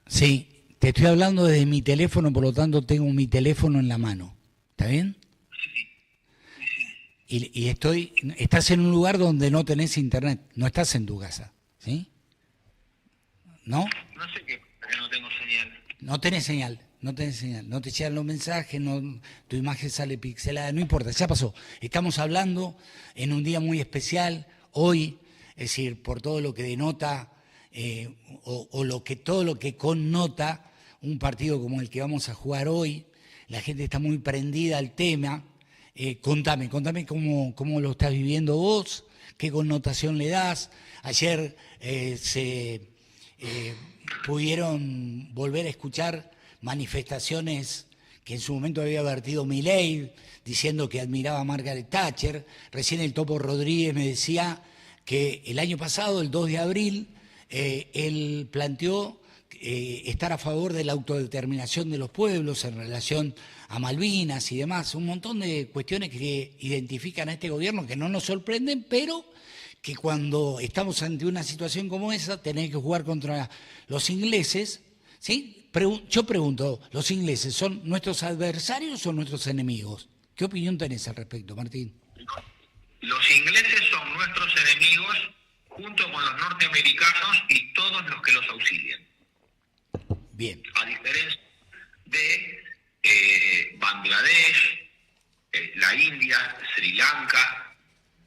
Sí, te estoy hablando desde mi teléfono, por lo tanto tengo mi teléfono en la mano. ¿Está bien? Estás en un lugar donde no tenés internet, no estás en tu casa, ¿sí? ¿No? No sé qué, que no tengo señal. No tenés señal, no tenés señal, no te llegan los mensajes, no, tu imagen sale pixelada, no importa, ya pasó. Estamos hablando en un día muy especial, hoy, es decir, por todo lo que denota o todo lo que connota un partido como el que vamos a jugar hoy. La gente está muy prendida al tema. Contame cómo lo estás viviendo vos, qué connotación le das. Ayer eh, pudieron volver a escuchar manifestaciones que en su momento había vertido Milei, diciendo que admiraba a Margaret Thatcher. Recién el Topo Rodríguez me decía que el año pasado, el 2 de abril, él planteó estar a favor de la autodeterminación de los pueblos en relación a Malvinas y demás, un montón de cuestiones que identifican a este gobierno que no nos sorprenden, pero que cuando estamos ante una situación como esa, tenés que jugar contra los ingleses, ¿sí? Yo pregunto, ¿los ingleses son nuestros adversarios o nuestros enemigos? ¿Qué opinión tenés al respecto, Martín? Los ingleses son nuestros enemigos junto con los norteamericanos y todos los que los auxilian. Bien. A diferencia de Bangladesh, la India, Sri Lanka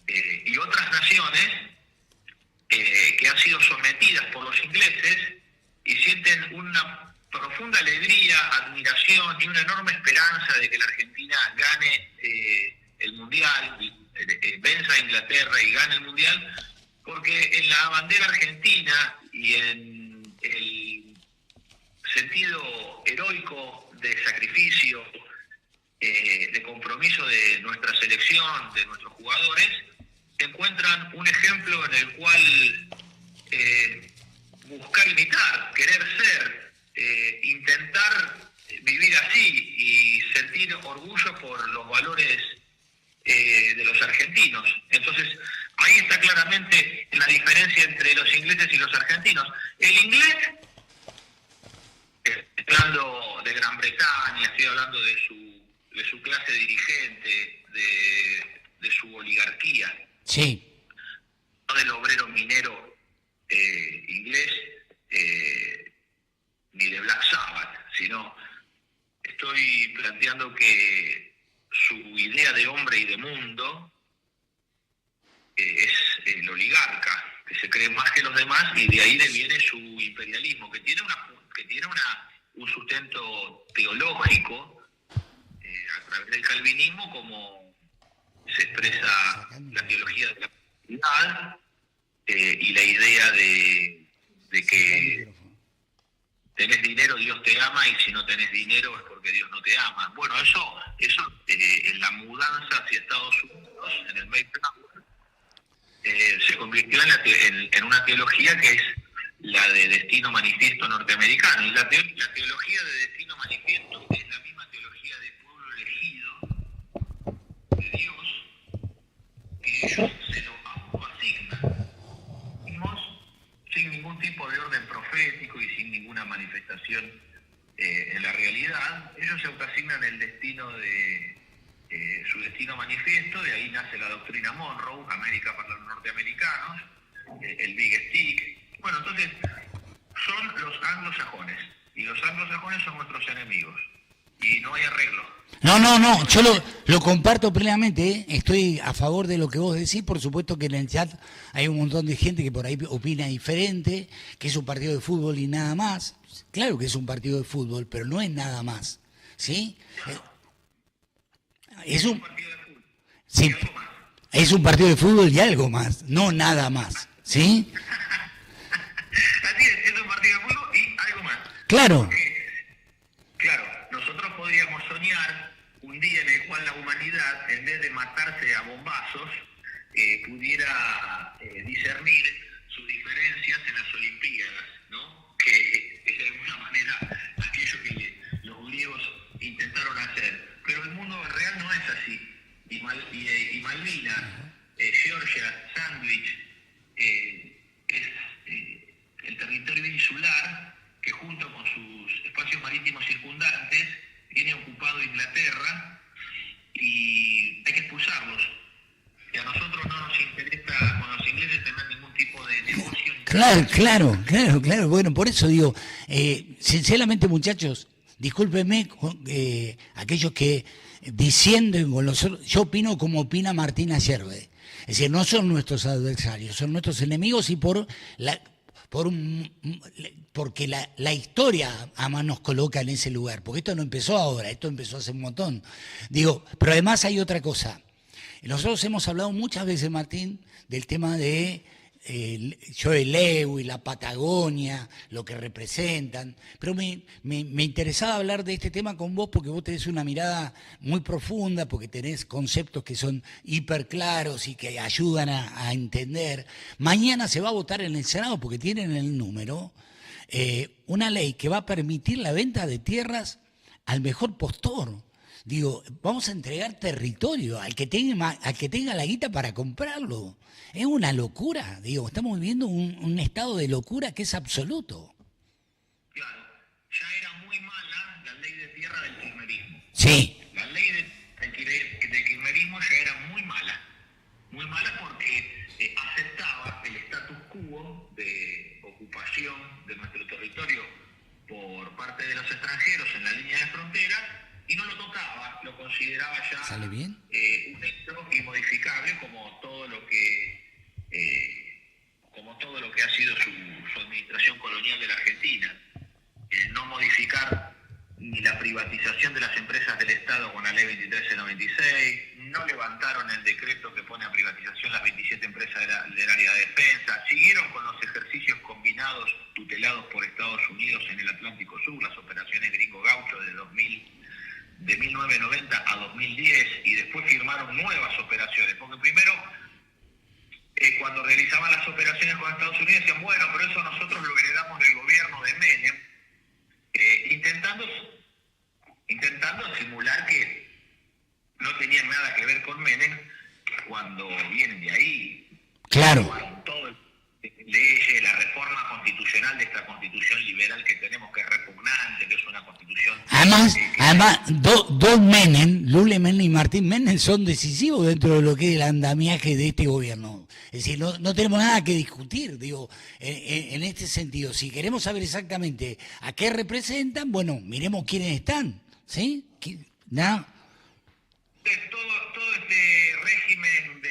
y otras naciones que han sido sometidas por los ingleses y sienten una profunda alegría, admiración y una enorme esperanza de que la Argentina gane el Mundial, venza a Inglaterra y gane el Mundial, porque en la bandera argentina y en el sentido heroico de sacrificio, de compromiso de nuestra selección, de nuestros jugadores, encuentran un ejemplo en el cual buscar imitar, querer ser, intentar vivir así y sentir orgullo por los valores de los argentinos. Entonces, ahí está claramente la diferencia entre los ingleses y los argentinos. El inglés, estoy hablando de Gran Bretaña, estoy hablando de su clase dirigente, de su oligarquía, Sí. no del obrero minero inglés, ni de Black Sabbath, sino estoy planteando que su idea de hombre y de mundo es el oligarca, que se cree más que los demás, y de ahí deviene su imperialismo, que tiene un sustento teológico a través del calvinismo, como se expresa la teología de la comunidad y la idea de que tenés dinero, Dios te ama, y si no tenés dinero es porque Dios no te ama. Bueno, eso en la mudanza hacia Estados Unidos, en el Mayflower, se convirtió en una teología que es la de destino manifiesto norteamericano. Y la teología de destino manifiesto es la misma teología de pueblo elegido de Dios, que ellos se lo autoasignan, sin ningún tipo de orden profético y sin ninguna manifestación en la realidad. Ellos se autoasignan el destino de su destino manifiesto. De ahí nace la doctrina Monroe, América para los norteamericanos, el Big Stick. Bueno, entonces son los anglosajones, y los anglosajones son nuestros enemigos, y no hay arreglo. No, yo lo comparto plenamente, ¿eh? Estoy a favor de lo que vos decís. Por supuesto que en el chat hay un montón de gente que por ahí opina diferente, que es un partido de fútbol y nada más. Claro que es un partido de fútbol, pero no es nada más, ¿sí? Es un, Partido de fútbol. Y sí, algo más. es un partido de fútbol y algo más, no nada más, ¿sí? Así es un partido de fútbol y algo más. Claro. Claro, nosotros podríamos soñar un día en el cual la humanidad, en vez de matarse a bombazos, pudiera discernir sus diferencias en las Olimpiadas, ¿no? Que es de alguna manera aquello que los griegos intentaron hacer. Pero el mundo real no es así. Y Malvinas, Georgia, Sandwich, es el territorio insular que junto con Claro. Bueno, por eso digo, sinceramente, muchachos, discúlpenme aquellos que diciendo con los otros, yo opino como opina Martina Yerbe. Es decir, no son nuestros adversarios, son nuestros enemigos y porque la historia además nos coloca en ese lugar, porque esto no empezó ahora, esto empezó hace un montón. Digo, pero además hay otra cosa. Nosotros hemos hablado muchas veces, Martín, del tema de yo el EU y la Patagonia, lo que representan, pero me interesaba hablar de este tema con vos porque vos tenés una mirada muy profunda, porque tenés conceptos que son hiper claros y que ayudan a entender. Mañana se va a votar en el Senado, porque tienen el número, una ley que va a permitir la venta de tierras al mejor postor. Digo, vamos a entregar territorio al que tenga la guita para comprarlo. Es una locura, digo, estamos viviendo un estado de locura que es absoluto. Claro, ya era muy mala la ley de tierra del kirchnerismo. Sí. La ley del kirchnerismo ya era muy mala porque aceptaba el status quo de ocupación de nuestro territorio por parte de los extranjeros en la línea de frontera, y no lo tocaba, lo consideraba ya ¿Sale bien? Un hecho inmodificable como todo lo que ha sido su administración colonial de la Argentina. No modificar ni la privatización de las empresas del Estado con la ley 2396, no levantaron el decreto que pone a privatización las 27 empresas del área de defensa, siguieron con los ejercicios combinados tutelados por Estados Unidos en el Atlántico Sur, las operaciones Gringo Gaucho de 1990 a 2010, y después firmaron nuevas operaciones, porque primero, cuando realizaban las operaciones con Estados Unidos, decían, bueno, pero eso nosotros lo heredamos del gobierno de Menem, intentando simular que no tenían nada que ver con Menem, cuando vienen de ahí. Claro. Todo leyes, la reforma constitucional de esta constitución liberal que tenemos, que es repugnante, que es una constitución... Además, dos Menem, Lule Menem y Martín Menem, son decisivos dentro de lo que es el andamiaje de este gobierno. Es decir, no tenemos nada que discutir, digo, en este sentido. Si queremos saber exactamente a qué representan, bueno, miremos quiénes están, ¿sí? ¿No? Todo este régimen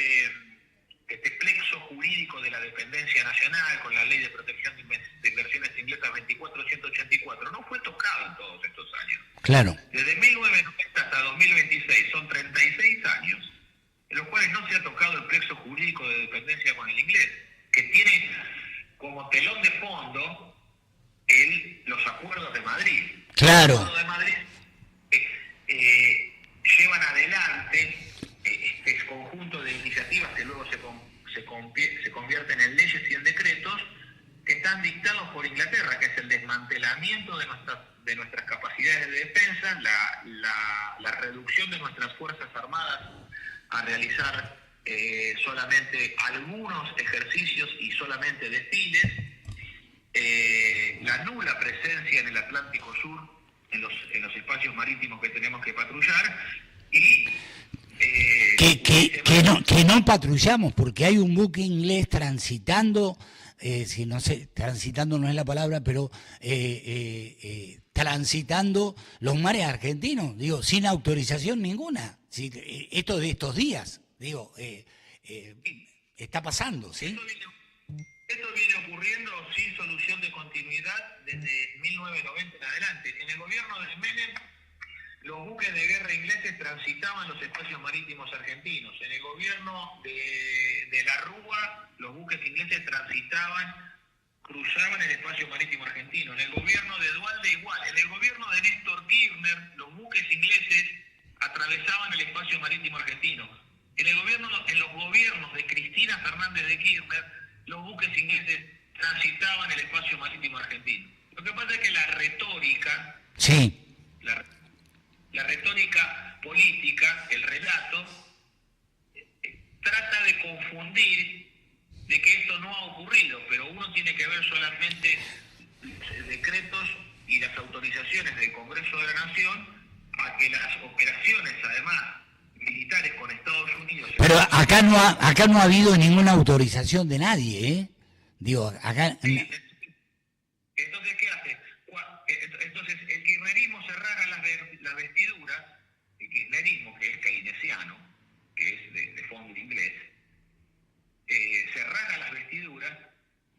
este plexo jurídico de la dependencia nacional, con la ley de protección de inversiones inglesas 24184, no fue tocado en todos estos años. Claro. Desde 1990 hasta 2026 son 36 años en los cuales no se ha tocado el plexo jurídico de dependencia con el inglés, que tiene como telón de fondo los acuerdos de Madrid. Claro. Los acuerdos de Madrid llevan adelante este conjunto de iniciativas que luego se convierten en leyes y en decretos, que están dictados por Inglaterra, que es el desmantelamiento de nuestras capacidades de defensa, la reducción de nuestras Fuerzas Armadas a realizar solamente algunos ejercicios y solamente desfiles, la nula presencia en el Atlántico Sur, en los espacios marítimos que tenemos que patrullar, y que no patrullamos, porque hay un buque inglés transitando, si no sé, transitando no es la palabra, pero transitando los mares argentinos, digo, sin autorización ninguna. ¿Sí? Esto de estos días, digo, está pasando, ¿sí? Esto viene ocurriendo sin solución de continuidad desde 1990 en adelante. En el gobierno de Menem, los buques de guerra ingleses transitaban los espacios marítimos argentinos. En el gobierno de la Rúa, los buques ingleses cruzaban el espacio marítimo argentino. En el gobierno de Duhalde igual. En el gobierno de Néstor Kirchner, los buques ingleses atravesaban el espacio marítimo argentino. En los gobiernos de Cristina Fernández de Kirchner, los buques ingleses transitaban el espacio marítimo argentino. Lo que pasa es que la retórica, sí, la retórica política, el relato, trata de confundir de que esto no ha ocurrido, pero uno tiene que ver solamente decretos y las autorizaciones del Congreso de la Nación a que las operaciones, además, militares con Estados Unidos... Pero acá no ha habido ninguna autorización de nadie, ¿eh? Digo, acá... Sí, entonces, ¿qué hace? Entonces, el kirchnerismo se rasga las vestiduras, el kirchnerismo, que es keynesiano, que es de fondo inglés, se rasga las vestiduras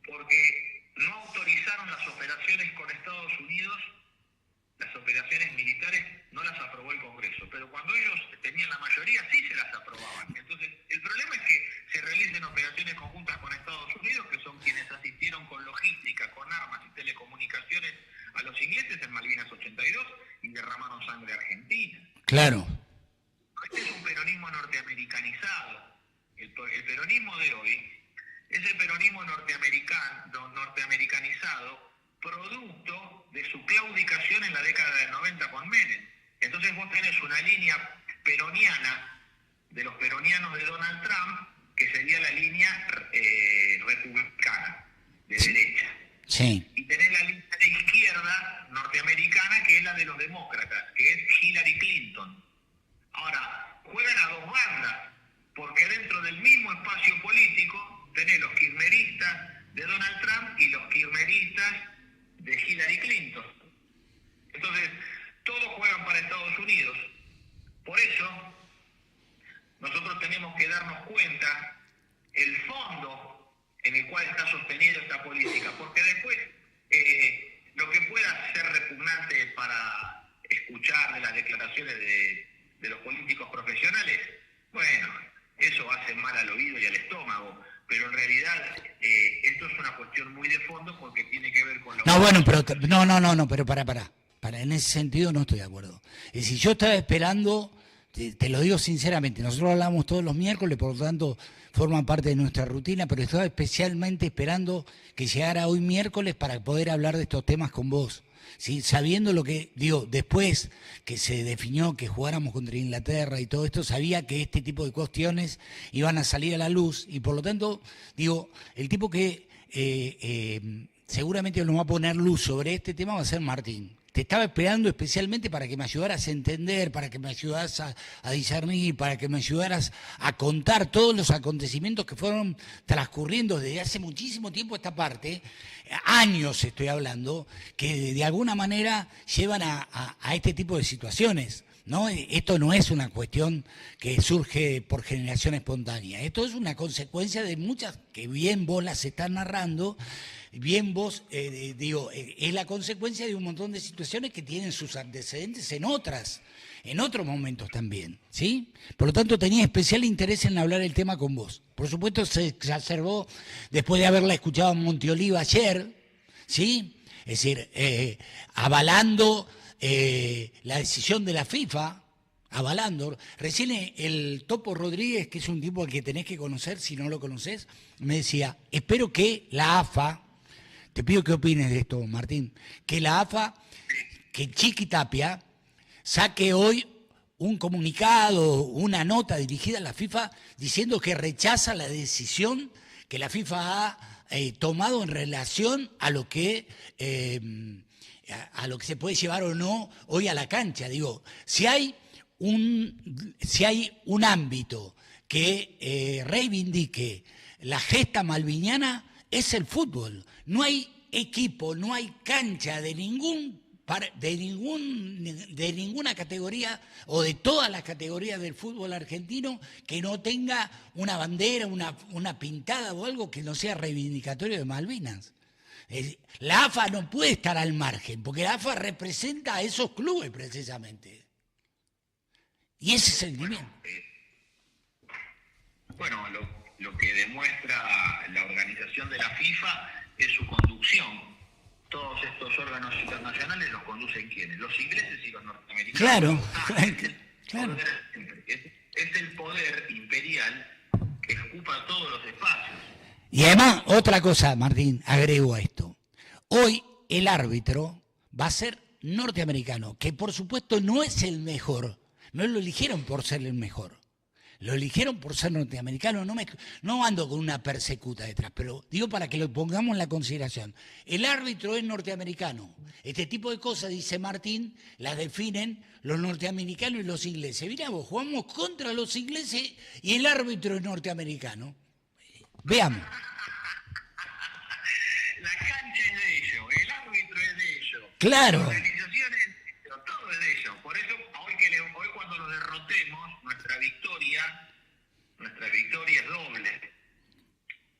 porque no autorizaron las operaciones con Estados Unidos, las operaciones militares no las aprobó el Congreso, pero cuando ellos tenían la mayoría sí se las aprobaban. Entonces, el problema es que se realicen operaciones conjuntas con Estados Unidos, que son quienes asistieron con logística, con armas y telecomunicaciones a los ingleses en Malvinas 82 y derramaron sangre argentina. Claro. Este es un peronismo norteamericanizado. El peronismo de hoy es el peronismo norteamericanizado, producto de su claudicación en la década del 90 con Menem. Entonces vos tenés una línea peroniana de los peronianos de Donald Trump, que sería la línea republicana, de derecha. Sí. Y tenés la línea de izquierda norteamericana, que es la de los demócratas, que es Hillary Clinton. Ahora, juegan a dos bandas, porque dentro del mismo espacio político tenés los kirchneristas de Donald Trump y los kirchneristas de Hillary Clinton. Entonces, todos juegan para Estados Unidos. Por eso, nosotros tenemos que darnos cuenta el fondo en el cual está sostenida esta política, porque después lo que pueda ser repugnante para escuchar de las declaraciones de los políticos profesionales, bueno, eso hace mal al oído y al estómago, pero en realidad esto es una cuestión muy de fondo porque tiene que ver con la... No, bueno, pero pero para, en ese sentido no estoy de acuerdo. Es decir, yo estaba esperando, te lo digo sinceramente, nosotros hablamos todos los miércoles, por lo tanto forman parte de nuestra rutina, pero estaba especialmente esperando que llegara hoy miércoles para poder hablar de estos temas con vos. ¿Sí? Sabiendo lo que, digo, después que se definió que jugáramos contra Inglaterra y todo esto, sabía que este tipo de cuestiones iban a salir a la luz y por lo tanto, digo, el tipo que seguramente nos va a poner luz sobre este tema va a ser Martín. Te estaba esperando especialmente para que me ayudaras a entender, para que me ayudaras a discernir, para que me ayudaras a contar todos los acontecimientos que fueron transcurriendo desde hace muchísimo tiempo esta parte, años estoy hablando, que de alguna manera llevan a este tipo de situaciones. ¿No? Esto no es una cuestión que surge por generación espontánea, esto es una consecuencia de muchas, que bien vos las estás narrando, bien vos, es la consecuencia de un montón de situaciones que tienen sus antecedentes en otros momentos también, ¿sí? Por lo tanto, tenía especial interés en hablar el tema con vos. Por supuesto, se exacerbó después de haberla escuchado en Monteoliva ayer, ¿sí? Es decir, avalando la decisión de la FIFA, avalando. Recién el Topo Rodríguez, que es un tipo al que tenés que conocer, si no lo conocés, me decía, espero que la AFA, te pido que opines de esto, Martín, que la AFA, que Chiqui Tapia, saque hoy un comunicado, una nota dirigida a la FIFA diciendo que rechaza la decisión que la FIFA ha tomado en relación a lo que se puede llevar o no hoy a la cancha. Digo, si hay un ámbito que reivindique la gesta malviniana, es el fútbol. No hay equipo, no hay cancha de ninguna categoría o de todas las categorías del fútbol argentino que no tenga una bandera, una pintada o algo que no sea reivindicatorio de Malvinas. La AFA no puede estar al margen, porque la AFA representa a esos clubes precisamente. Y ese es el sentimiento. Bueno, lo que demuestra la organización de la FIFA es su conducción. Todos estos órganos internacionales los conducen ¿quiénes? Los ingleses y los norteamericanos. Claro, claro. Es el poder imperial que ocupa todos los espacios. Y además, otra cosa, Martín, agrego a esto. Hoy el árbitro va a ser norteamericano, que por supuesto no es el mejor. No lo eligieron por ser el mejor. Lo eligieron por ser norteamericano. No ando con una persecuta detrás, pero digo para que lo pongamos en la consideración. El árbitro es norteamericano. Este tipo de cosas, dice Martín, las definen los norteamericanos y los ingleses. Mirá vos, jugamos contra los ingleses y el árbitro es norteamericano. Veamos. Claro. Organizaciones, pero todo es de ellos. Por eso, hoy cuando los derrotemos, nuestra victoria es doble,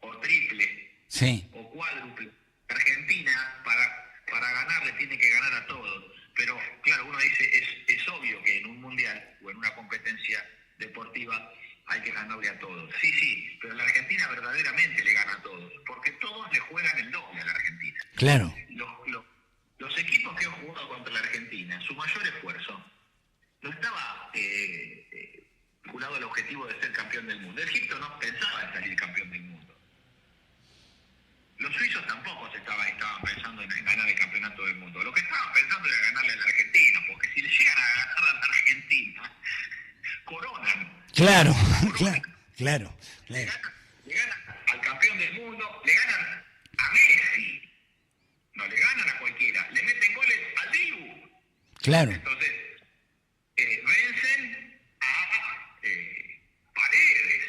o triple, Sí. o cuádruple. Argentina, para ganar, le tiene que ganar a todos. Pero, claro, uno dice, es obvio que en un mundial o en una competencia deportiva hay que ganarle a todos. Sí, pero la Argentina verdaderamente le gana a todos, porque todos le juegan el doble a la Argentina. Claro. Los equipos que han jugado contra la Argentina, su mayor esfuerzo no estaba vinculado al objetivo de ser campeón del mundo. Egipto no pensaba en salir campeón del mundo. Los suizos tampoco estaban pensando en ganar el campeonato del mundo. Lo que estaban pensando era ganarle a la Argentina, porque si le llegan a ganar a la Argentina, coronan. Claro, Coronan. claro. Le ganan al campeón del mundo, le ganan a Messi. No le ganan a cualquiera, le meten goles al Dibu. Claro. Entonces, vencen a Paredes.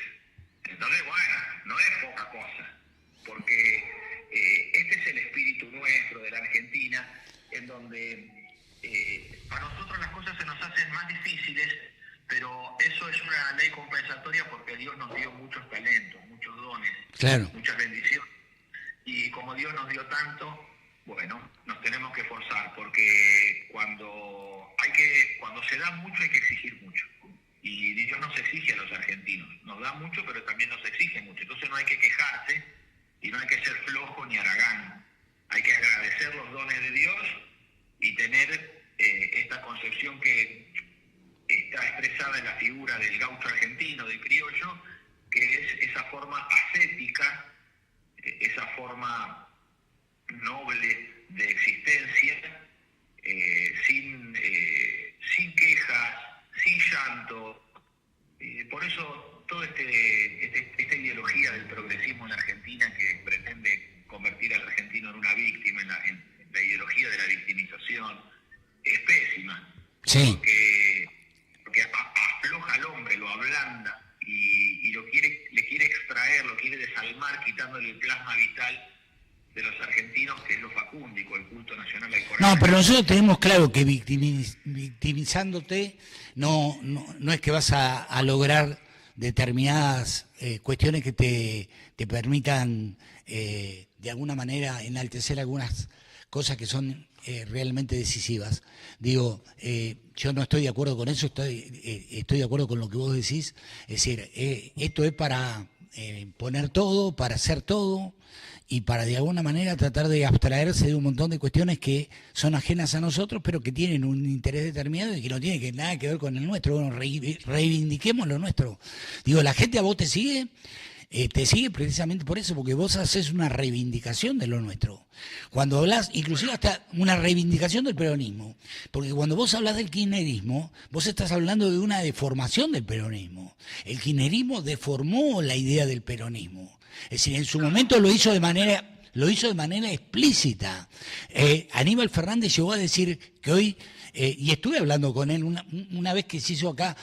Entonces, bueno, no es poca cosa, porque este es el espíritu nuestro de la Argentina, en donde a nosotros las cosas se nos hacen más difíciles, pero eso es una ley compensatoria porque Dios nos dio muchos talentos, muchos dones, Claro. muchas bendiciones. Y como Dios nos dio tanto, bueno, nos tenemos que esforzar, porque cuando se da mucho hay que exigir mucho. Y Dios nos exige a los argentinos, nos da mucho pero también nos exige mucho. Entonces no hay que quejarse y no hay que ser flojo ni haragán. Hay que agradecer los dones de Dios y tener esta concepción que está expresada en la figura del gaucho argentino, del criollo, que es esa forma ascética, esa forma noble de existencia, sin quejas, sin llanto. Por eso toda esta ideología del progresismo en la Argentina, que pretende convertir al argentino en una víctima, en la ideología de la victimización, es pésima. Sí. Porque afloja al hombre, lo ablanda y le quiere extraer, lo quiere desalmar, quitándole el plasma vital de los argentinos, que es lo facúndico, el culto nacional al coraje. No, pero nosotros tenemos claro que victimizándote no es que vas a lograr determinadas cuestiones que te permitan de alguna manera enaltecer algunas cosas que son realmente decisivas. Digo, yo no estoy de acuerdo con eso, estoy de acuerdo con lo que vos decís. Es decir, esto es para poner todo, para hacer todo, y para de alguna manera tratar de abstraerse de un montón de cuestiones que son ajenas a nosotros, pero que tienen un interés determinado y que no tienen nada que ver con el nuestro. Bueno, reivindiquemos lo nuestro. Digo, la gente a vos te sigue precisamente por eso, porque vos haces una reivindicación de lo nuestro. Cuando hablas, inclusive hasta una reivindicación del peronismo, porque cuando vos hablas del kirchnerismo, vos estás hablando de una deformación del peronismo. El kirchnerismo deformó la idea del peronismo. Es decir, en su momento lo hizo de manera explícita. Aníbal Fernández llegó a decir que hoy, y estuve hablando con él una vez que se hizo acá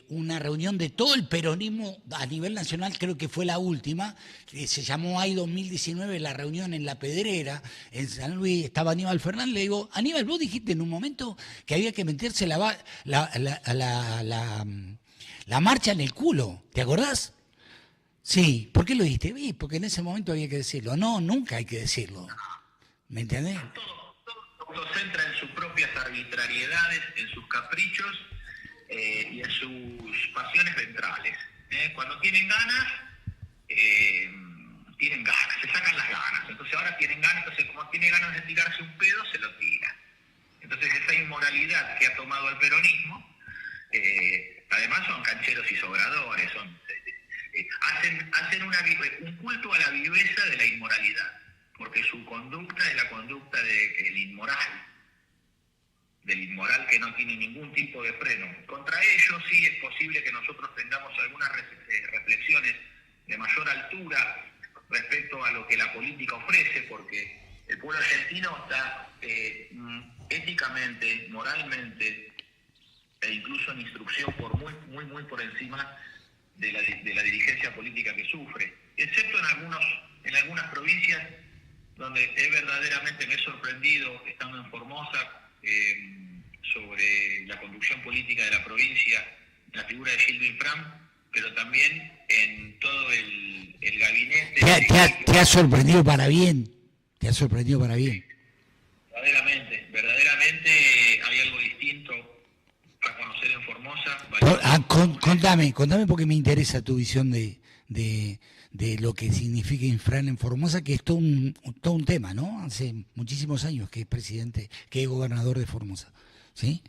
una reunión de todo el peronismo a nivel nacional, creo que fue la última, se llamó AI 2019, la reunión en La Pedrera, en San Luis, estaba Aníbal Fernández. Le digo, Aníbal, vos dijiste en un momento que había que meterse la marcha en el culo, ¿te acordás? Sí, ¿por qué lo dijiste? Porque en ese momento había que decirlo. No, nunca hay que decirlo. ¿Me entendés? Todo se centra en sus propias arbitrariedades, en sus caprichos y en sus pasiones ventrales. Cuando tienen ganas, se sacan las ganas. Entonces ahora tienen ganas, entonces como tiene ganas de tirarse un pedo, se lo tira. Entonces esa inmoralidad que ha tomado el peronismo, además son cancheros y sobradores, hacen un culto a la viveza de la inmoralidad, porque su conducta es la conducta del inmoral que no tiene ningún tipo de freno. Contra ellos sí es posible que nosotros tengamos algunas reflexiones de mayor altura respecto a lo que la política ofrece, porque el pueblo argentino está éticamente, moralmente e incluso en instrucción muy por encima de la dirigencia política que sufre, excepto en algunas provincias donde verdaderamente me he sorprendido, estando Formosa, sobre la conducción política de la provincia, la figura de Gildo Infran, pero también en todo el gabinete. ¿Te ha sorprendido para bien? ¿Te ha sorprendido para bien? Verdaderamente hay algo distinto a conocer en Formosa. Contame porque me interesa tu visión de lo que significa Infran en Formosa, que es todo un tema, ¿no? Hace muchísimos años que es presidente, que es gobernador de Formosa, ¿sí?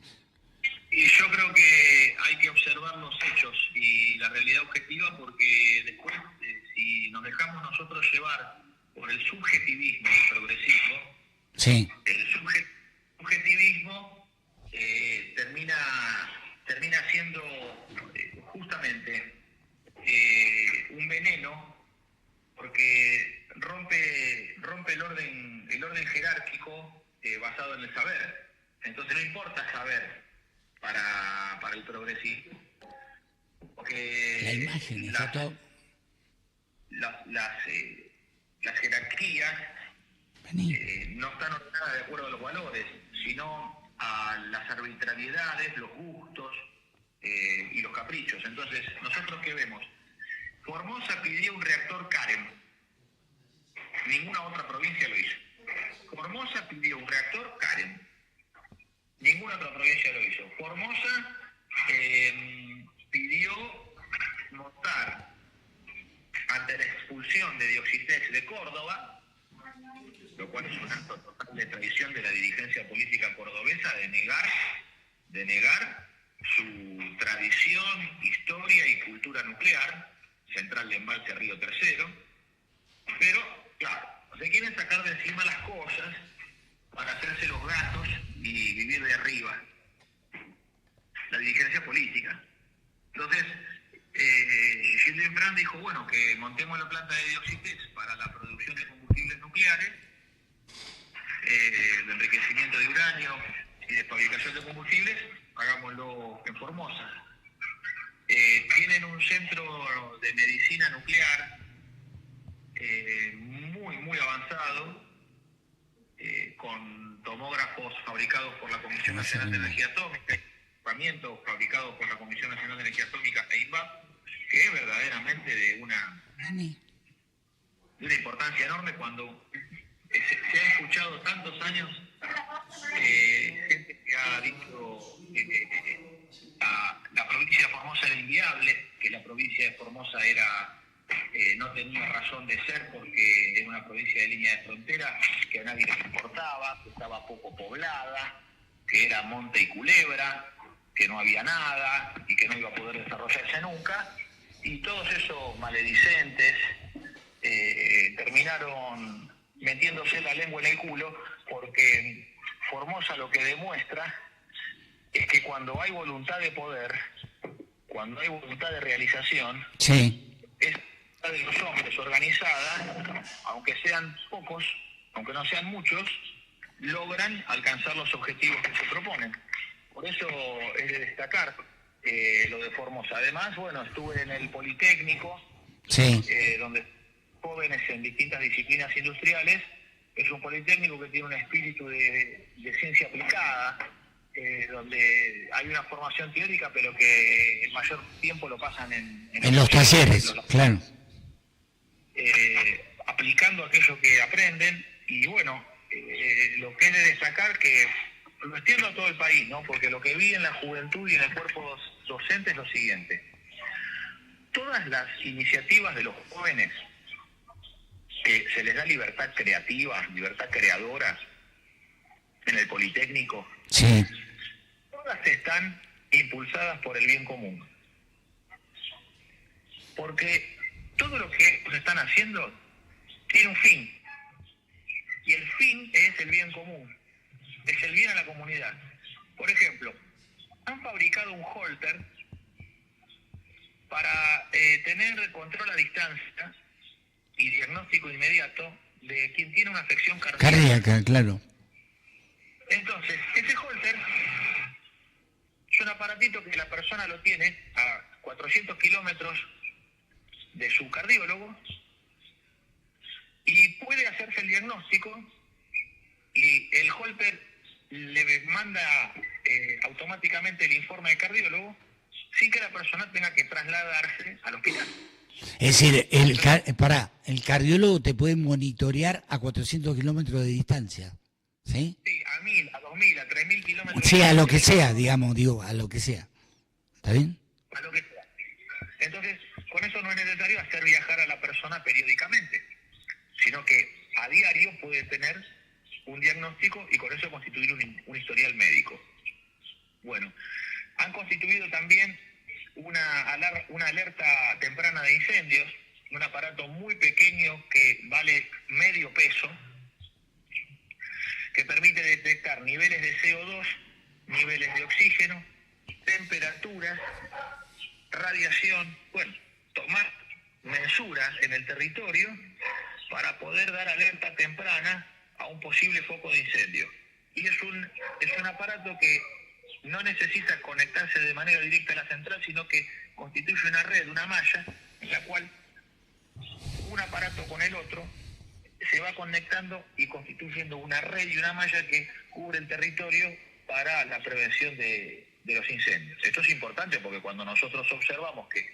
Y yo creo que hay que observar los hechos y la realidad objetiva, porque después, si nos dejamos nosotros llevar por el subjetivismo del progresismo, sí, el subjetivismo termina siendo justamente un veneno, porque rompe el orden jerárquico basado en el saber. Entonces no importa saber para el progresismo, porque la imagen está todo. Las jerarquías no están ordenadas de acuerdo a los valores, sino a las arbitrariedades, los gustos y los caprichos. Entonces, ¿nosotros qué vemos? Formosa pidió un reactor Karen, ninguna otra provincia lo hizo. Formosa pidió un reactor Karen, ninguna otra provincia lo hizo. Formosa pidió montar, ante la expulsión de Dioxitex de Córdoba, lo cual es un acto total de traición de la dirigencia política cordobesa, de negar su tradición, historia y cultura nuclear, central de embalse a Río Tercero. Pero, claro, se quieren sacar de encima las cosas para hacerse los gatos y vivir de arriba, la dirigencia política. Entonces, Gildo Infran dijo, bueno, que montemos la planta de Dioxitex para la producción de combustibles nucleares, de enriquecimiento de uranio y de fabricación de combustibles, hagámoslo en Formosa. Tienen un centro de medicina nuclear muy avanzado, con tomógrafos fabricados por la Comisión Nacional de Energía Atómica, equipamientos fabricados por la Comisión Nacional de Energía Atómica e INVAP, que es verdaderamente de una importancia enorme. Cuando se ha escuchado tantos años gente que ha dicho la provincia de Formosa era inviable, que la provincia de Formosa no tenía razón de ser porque era una provincia de línea de frontera, que a nadie le importaba, que estaba poco poblada, que era monte y culebra, que no había nada y que no iba a poder desarrollarse nunca. Y todos esos maledicentes terminaron metiéndose la lengua en el culo, porque Formosa lo que demuestra es que cuando hay voluntad de poder, cuando hay voluntad de realización, sí, es la de los hombres organizada, aunque sean pocos, aunque no sean muchos, logran alcanzar los objetivos que se proponen. Por eso es de destacar lo de Formosa. Además, bueno, estuve en el Politécnico, sí, donde jóvenes en distintas disciplinas industriales. Es un politécnico que tiene un espíritu de ciencia aplicada, donde hay una formación teórica, pero que el mayor tiempo lo pasan en los talleres, claro. Aplicando aquello que aprenden. Y bueno, lo que es de destacar, que lo extiendo a todo el país, ¿no? Porque lo que vi en la juventud y en el cuerpo docente es lo siguiente: todas las iniciativas de los jóvenes, que se les da libertad creativa, libertad creadora en el Politécnico, sí, todas están impulsadas por el bien común. Porque todo lo que ellos están haciendo tiene un fin. Y el fin es el bien común, es el bien a la comunidad. Por ejemplo, han fabricado un holter para tener control a distancia y diagnóstico inmediato de quien tiene una afección cardíaca, claro. Entonces, ese holter es un aparatito que la persona lo tiene a 400 kilómetros de su cardiólogo y puede hacerse el diagnóstico, y el holter le manda automáticamente el informe del cardiólogo sin que la persona tenga que trasladarse al hospital. Es decir, el cardiólogo te puede monitorear a 400 kilómetros de distancia, ¿sí? Sí, a 1000, a 2000, a 3000 kilómetros. Sí, a lo que sea, digamos, digo, a lo que sea. ¿Está bien? A lo que sea. Entonces, con eso no es necesario hacer viajar a la persona periódicamente, sino que a diario puede tener un diagnóstico y con eso constituir un historial médico. Bueno, han constituido también una alerta temprana de incendios, un aparato muy pequeño que vale medio peso, que permite detectar niveles de CO2, niveles de oxígeno, temperaturas, radiación, bueno, tomar mensuras en el territorio para poder dar alerta temprana a un posible foco de incendio. Y es un aparato que no necesita conectarse de manera directa a la central, sino que constituye una red, una malla, en la cual un aparato con el otro se va conectando y constituyendo una red y una malla que cubre el territorio para la prevención de los incendios. Esto es importante porque cuando nosotros observamos que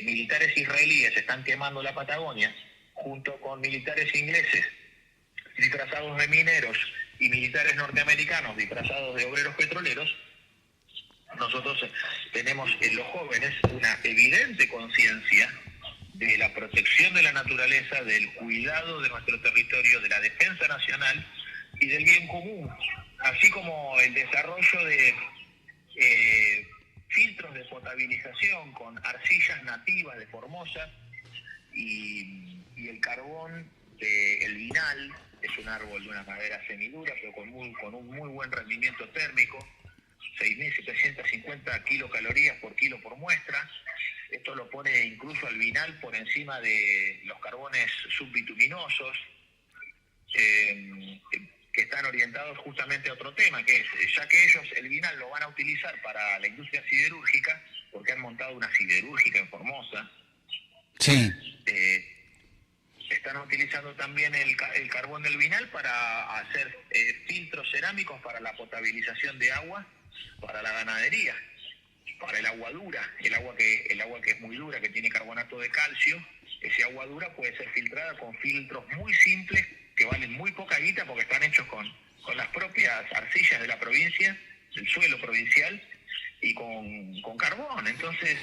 militares israelíes están quemando la Patagonia junto con militares ingleses disfrazados de mineros y militares norteamericanos disfrazados de obreros petroleros, nosotros tenemos en los jóvenes una evidente conciencia de la protección de la naturaleza, del cuidado de nuestro territorio, de la defensa nacional y del bien común, así como el desarrollo de filtros de potabilización con arcillas nativas de Formosa y el carbón del vinal, es un árbol de una madera semidura, pero con un muy buen rendimiento térmico, 6.750 kilocalorías por kilo por muestra. Esto lo pone incluso al vinal por encima de los carbones subbituminosos, que están orientados justamente a otro tema, que es, ya que ellos el vinal lo van a utilizar para la industria siderúrgica, porque han montado una siderúrgica en Formosa. Sí. Están utilizando también el carbón del vinal para hacer filtros cerámicos para la potabilización de agua, para la ganadería, para el agua dura, el agua que es muy dura, que tiene carbonato de calcio. Ese agua dura puede ser filtrada con filtros muy simples que valen muy poca guita porque están hechos con las propias arcillas de la provincia, del suelo provincial, y con carbón. Entonces,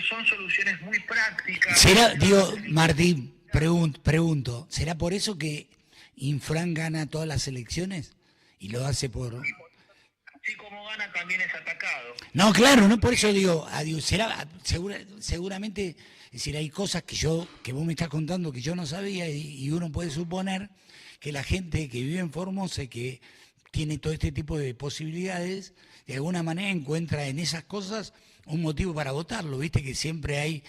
son soluciones muy prácticas. ¿Será, Martín, pregunto, ¿será por eso que Infran gana todas las elecciones? Y lo hace por... Así como gana, también es atacado. No, claro, no por eso digo, será, seguramente, es decir, hay cosas que vos me estás contando que yo no sabía y uno puede suponer que la gente que vive en Formosa y que tiene todo este tipo de posibilidades, de alguna manera encuentra en esas cosas un motivo para votarlo. Viste que siempre hay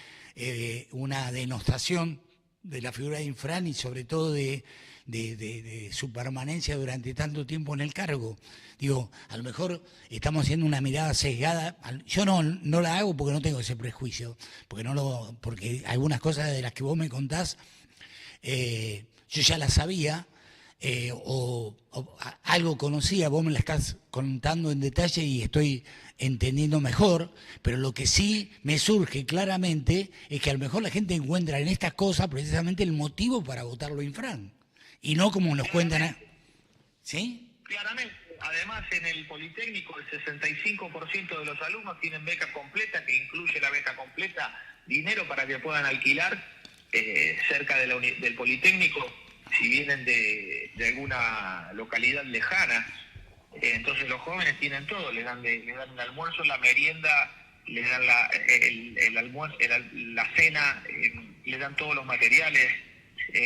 una denostación de la figura de Infran y sobre todo de su permanencia durante tanto tiempo en el cargo. Digo, a lo mejor estamos haciendo una mirada sesgada. Yo no la hago porque no tengo ese prejuicio, porque algunas cosas de las que vos me contás, yo ya las sabía, o algo conocía, vos me la estás contando en detalle y estoy entendiendo mejor, pero lo que sí me surge claramente es que a lo mejor la gente encuentra en estas cosas precisamente el motivo para votarlo Infran, y no como nos cuentan. ¿Sí? Claramente. Además, en el Politécnico el 65% de los alumnos tienen beca completa, que incluye la beca completa, dinero para que puedan alquilar cerca del Politécnico, si vienen de alguna localidad lejana. Entonces los jóvenes tienen todo, les dan el almuerzo, la merienda, les dan el almuerzo, la cena, les dan todos los materiales.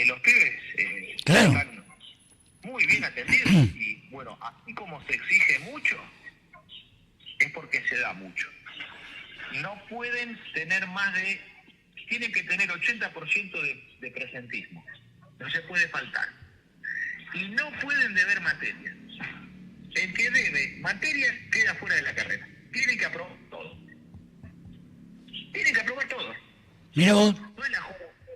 Los pibes claro, están muy bien atendidos y bueno, así como se exige mucho, es porque se da mucho. No pueden tener tienen que tener 80% de presentismo, no se puede faltar. Y no pueden deber materias. El que debe materias queda fuera de la carrera. Tienen que aprobar todo. Tienen que aprobar todo. Mira vos. No es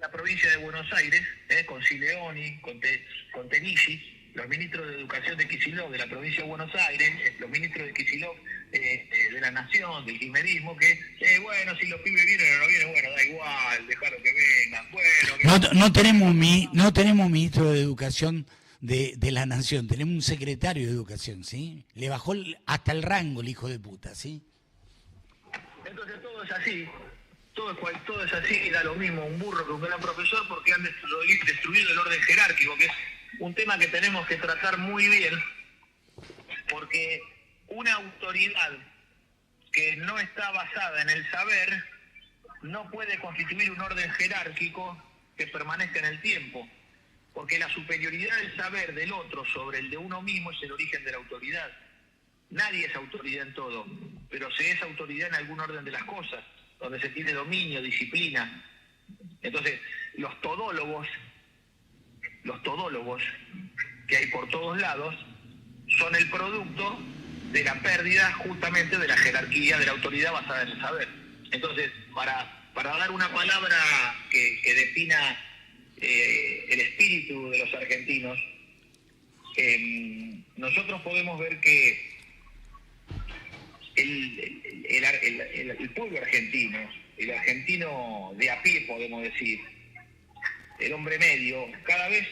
la provincia de Buenos Aires, con Sileoni, con Tenigi, los ministros de Educación de Kicillof, de la provincia de Buenos Aires, los ministros de Kicillof de la Nación, del kirchnerismo, que, bueno, si los pibes vienen o no vienen, bueno, da igual, dejarlo que vengan, bueno... No tenemos ministro de Educación de la Nación, tenemos un secretario de Educación, ¿sí? Le bajó hasta el rango el hijo de puta, ¿sí? Entonces todo es así, todo es así, da lo mismo un burro que un gran profesor porque han destruido el orden jerárquico, que es un tema que tenemos que tratar muy bien, porque una autoridad que no está basada en el saber no puede constituir un orden jerárquico que permanezca en el tiempo, porque la superioridad del saber del otro sobre el de uno mismo es el origen de la autoridad. Nadie es autoridad en todo, pero se es autoridad en algún orden de las cosas, donde se tiene dominio, disciplina. Entonces, los todólogos que hay por todos lados son el producto de la pérdida justamente de la jerarquía, de la autoridad basada en el saber. Entonces, para dar una palabra que defina el espíritu de los argentinos, nosotros podemos ver que el pueblo argentino, el argentino de a pie, podemos decir, el hombre medio, cada vez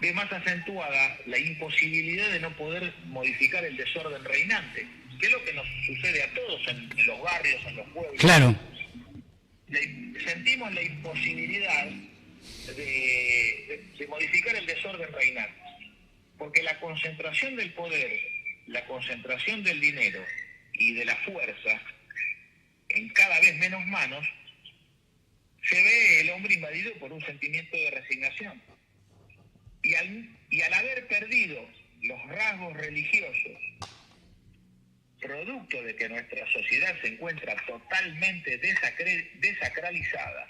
ve más acentuada la imposibilidad de no poder modificar el desorden reinante, que es lo que nos sucede a todos en los barrios, en los pueblos. Claro. Sentimos la imposibilidad de modificar el desorden reinante, porque la concentración del poder, la concentración del dinero y de la fuerza en cada vez menos manos, se ve el hombre invadido por un sentimiento de resignación. Y al haber perdido los rasgos religiosos, producto de que nuestra sociedad se encuentra totalmente desacralizada,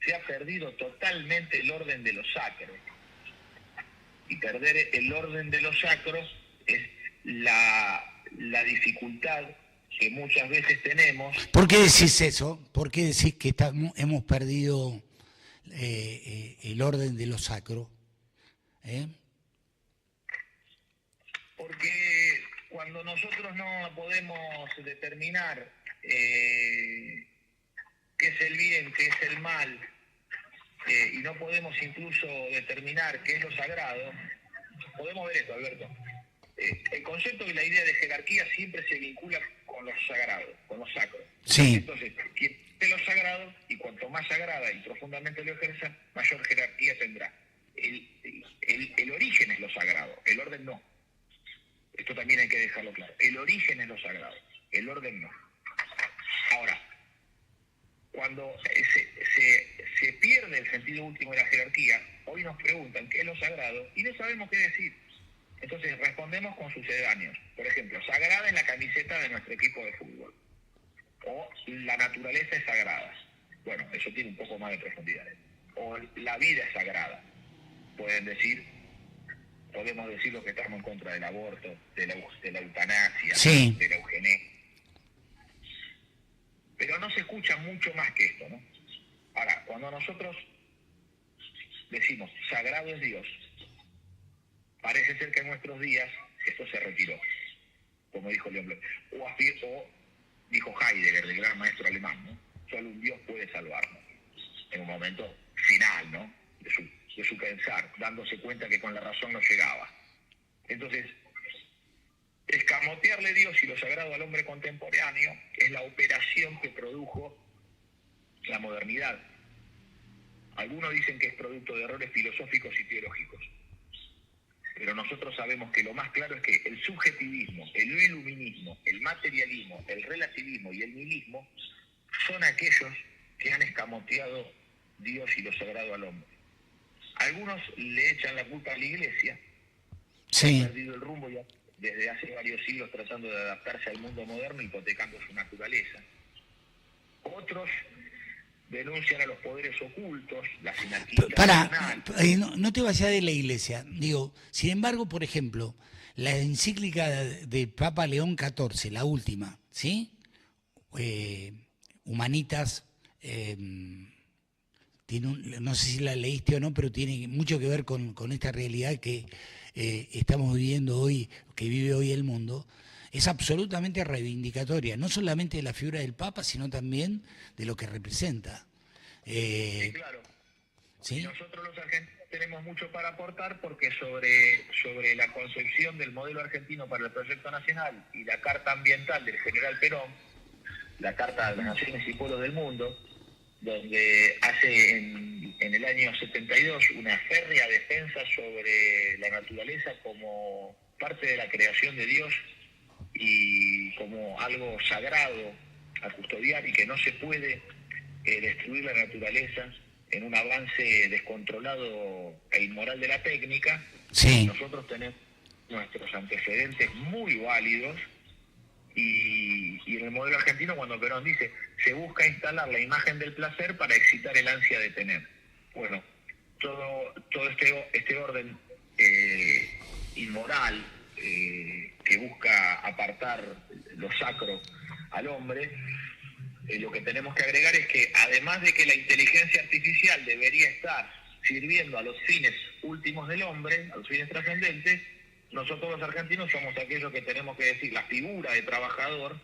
se ha perdido totalmente el orden de lo sacro. Y perder el orden de lo sacro es la dificultad que muchas veces tenemos. ¿Por qué decís eso? ¿Por qué decís que hemos perdido el orden de lo sacro? Porque cuando nosotros no podemos determinar qué es el bien, qué es el mal, y no podemos incluso determinar qué es lo sagrado, podemos ver esto, Alberto. El concepto y la idea de jerarquía siempre se vincula con lo sagrado, con lo sacro. Sí. Entonces, quien es lo sagrado, y cuanto más sagrada y profundamente lo ejerza, mayor jerarquía tendrá. El origen es lo sagrado, el orden no. Esto también hay que dejarlo claro. El origen es lo sagrado, el orden no. Ahora, cuando se pierde el sentido último de la jerarquía, hoy nos preguntan qué es lo sagrado y no sabemos qué decir. Entonces respondemos con sucedáneos. Por ejemplo, sagrada es la camiseta de nuestro equipo de fútbol. O la naturaleza es sagrada. Bueno, eso tiene un poco más de profundidad. O la vida es sagrada. Podemos decir lo que estamos en contra del aborto, de la eutanasia, sí, de la eugenesia. Pero no se escucha mucho más que esto, ¿no? Ahora, cuando nosotros decimos sagrado es Dios, parece ser que en nuestros días esto se retiró, como dijo León Bloch, o dijo Heidegger, el gran maestro alemán, ¿no? Solo un Dios puede salvarnos, en un momento final, ¿no? de su pensar, dándose cuenta que con la razón no llegaba. Entonces, escamotearle Dios y lo sagrado al hombre contemporáneo es la operación que produjo la modernidad. Algunos dicen que es producto de errores filosóficos y teológicos. Pero nosotros sabemos que lo más claro es que el subjetivismo, el iluminismo, el materialismo, el relativismo y el nihilismo son aquellos que han escamoteado Dios y lo sagrado al hombre. Algunos le echan la culpa a la Iglesia, sí, que ha perdido el rumbo ya desde hace varios siglos tratando de adaptarse al mundo moderno, hipotecando su naturaleza. Otros denuncian a los poderes ocultos, las anarquías. No te vayas de la Iglesia. Digo, sin embargo, por ejemplo, la encíclica de Papa León XIV, la última, ¿sí? Humanitas, tiene no sé si la leíste o no, pero tiene mucho que ver con esta realidad que estamos viviendo hoy, que vive hoy el mundo, es absolutamente reivindicatoria, no solamente de la figura del Papa, sino también de lo que representa. Sí, claro. ¿Sí? Y nosotros los argentinos tenemos mucho para aportar porque sobre la concepción del modelo argentino para el proyecto nacional y la Carta Ambiental del general Perón, la Carta de las Naciones y Pueblos del Mundo, donde hace en el año 72 una férrea defensa sobre la naturaleza como parte de la creación de Dios y como algo sagrado a custodiar y que no se puede destruir la naturaleza en un avance descontrolado e inmoral de la técnica. Sí. Nosotros tenemos nuestros antecedentes muy válidos y en el modelo argentino, cuando Perón dice se busca instalar la imagen del placer para excitar el ansia de tener. Bueno, todo este orden inmoral que busca apartar lo sacro al hombre, lo que tenemos que agregar es que además de que la inteligencia artificial debería estar sirviendo a los fines últimos del hombre, a los fines trascendentes, nosotros los argentinos somos aquellos que tenemos que decir la figura de trabajador.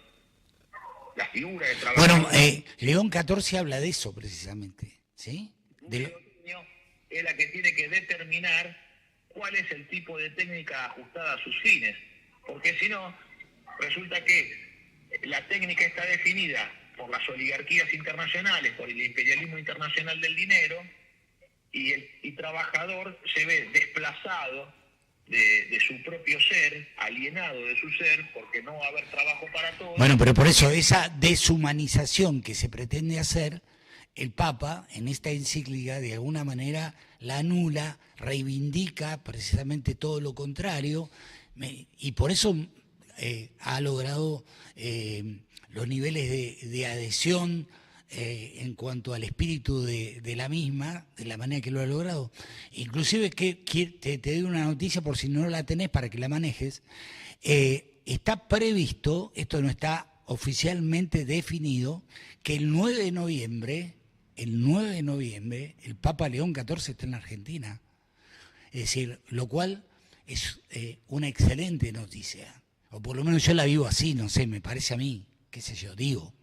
Bueno, León XIV habla de eso precisamente, ¿sí? Es la que tiene que determinar cuál es el tipo de técnica ajustada a sus fines, porque si no, resulta que la técnica está definida por las oligarquías internacionales, por el imperialismo internacional del dinero, y el trabajador se ve desplazado de su propio ser, alienado de su ser, porque no va a haber trabajo para todos. Bueno, pero por eso esa deshumanización que se pretende hacer, el Papa en esta encíclica de alguna manera la anula, reivindica precisamente todo lo contrario, y por eso ha logrado los niveles de adhesión en cuanto al espíritu de la misma, de la manera que lo ha logrado. Inclusive, que te doy una noticia por si no la tenés para que la manejes, está previsto, esto no está oficialmente definido, que el 9 de noviembre, el Papa León XIV está en la Argentina. Es decir, lo cual es una excelente noticia. O por lo menos yo la vivo así, no sé, me parece a mí, qué sé yo, digo.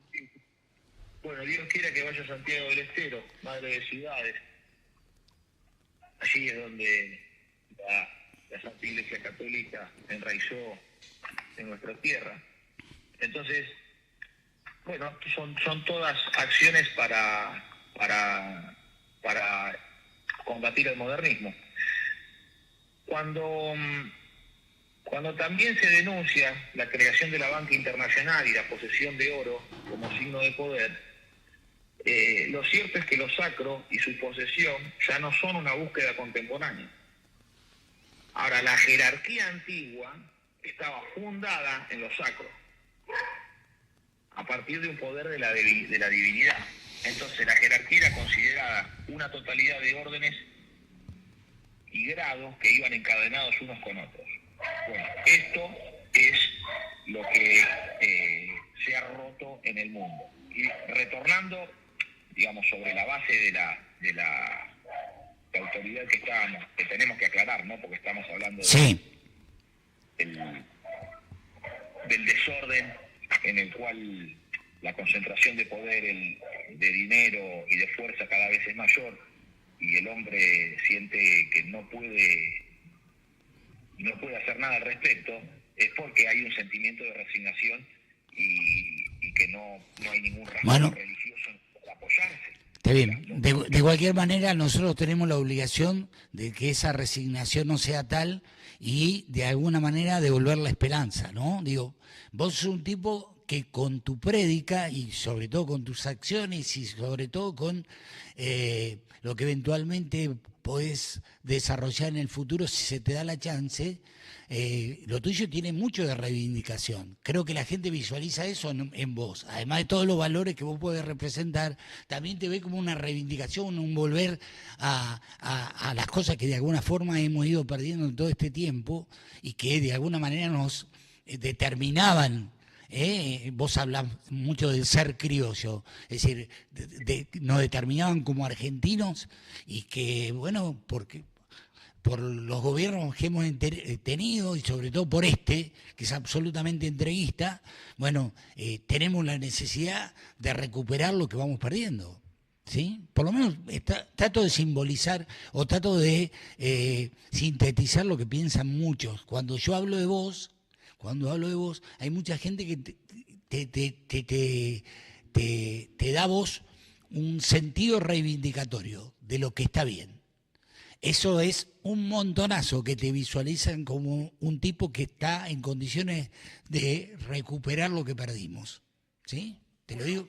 Bueno, Dios quiera que vaya a Santiago del Estero, madre de ciudades. Allí es donde la Santa Iglesia Católica enraizó en nuestra tierra. Entonces, bueno, son todas acciones para combatir el modernismo. Cuando también se denuncia la creación de la banca internacional y la posesión de oro como signo de poder, lo cierto es que lo sacro y su posesión ya no son una búsqueda contemporánea. Ahora, la jerarquía antigua estaba fundada en lo sacro, a partir de un poder de la divinidad. Entonces, la jerarquía era considerada una totalidad de órdenes y grados que iban encadenados unos con otros. Bueno, esto es lo que se ha roto en el mundo. Y retornando, digamos, sobre la base de la autoridad que tenemos que aclarar, ¿no? Porque estamos hablando del desorden en el cual la concentración de poder, de dinero y de fuerza cada vez es mayor, y el hombre siente que no puede hacer nada al respecto, es porque hay un sentimiento de resignación y que no hay ningún rasgo religioso para apoyarse. Está bien. De cualquier manera, nosotros tenemos la obligación de que esa resignación no sea tal y de alguna manera devolver la esperanza, ¿no? Digo, vos sos un tipo que con tu prédica y sobre todo con tus acciones y sobre todo con lo que eventualmente podés desarrollar en el futuro si se te da la chance, lo tuyo tiene mucho de reivindicación. Creo que la gente visualiza eso en vos. Además de todos los valores que vos podés representar, también te ve como una reivindicación, un volver a las cosas que de alguna forma hemos ido perdiendo en todo este tiempo y que de alguna manera nos determinaban. Vos hablás mucho del ser criollo, es decir, nos determinaban como argentinos y que, bueno, porque por los gobiernos que hemos tenido y sobre todo por que es absolutamente entreguista, bueno, tenemos la necesidad de recuperar lo que vamos perdiendo. ¿Sí? Por lo menos trato de simbolizar o trato de sintetizar lo que piensan muchos. Cuando hablo de vos, hay mucha gente que te da a vos un sentido reivindicatorio de lo que está bien. Eso es un montonazo que te visualizan como un tipo que está en condiciones de recuperar lo que perdimos. ¿Sí? Te lo digo.